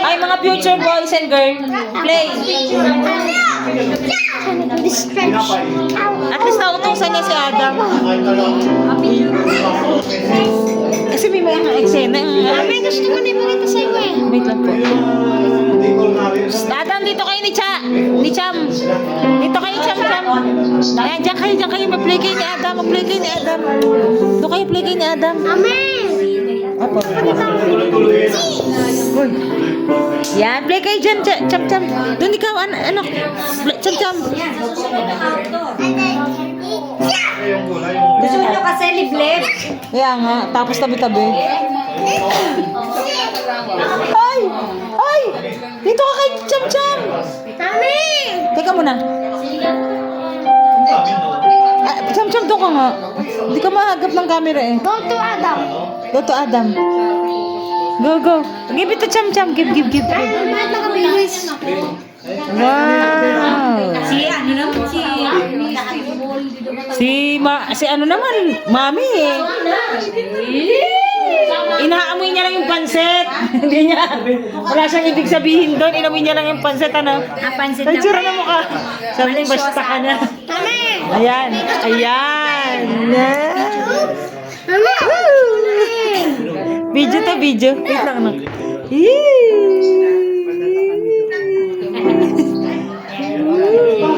Ay, mga future boys and girls, play. At least nautusan niya si Adam. Kasi may mga eksena. May gusto ko na ipakita sa'yo eh. Wait lang po. Adam, dito kayo ni Cha. Ni Cham. Dito kayo, Cham. Ayan, dyan kayo. Mag-play kayo ni Adam. Doon kayo play kayo ni Adam. Amen! Apo. Uy. Yan, play kayo dyan, Cham. Doon ikaw, anak. Cham. Gusto nyo ka-celebrate? Kaya nga, tapos tabi-tabi. Ay! Dito ka kay Cham. Amen! Teka muna. Cham, doon ka nga. Hindi ka mahagap ng camera eh. Go to Adam. Go to Adam. Go. Give it to Cham. Give. Ay, bakit nakabilis? Wow. Si ano naman, mami eh. Inaamoy niya lang yung pansit. Hindi niya. Wala siyang ibig sabihin doon. Inamoy niya lang yung pansit, ano? Pansit Ang tsura na mukha. Sabi niya, basta ka na. Amen! Ayan. Video. Wait lang, anak.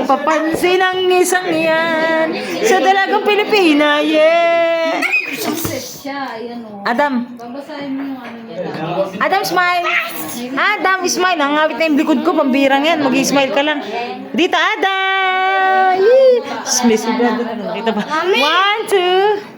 Papansin ang isang yan sa dalagang Pilipina, yeah! Adam. Adam, smile. Adam, smile. Nangawit na yung likod ko, pambirang yan. Mag-smile ka lang. Dito, Adam! Smile si brother. Kita ba? 1, 2.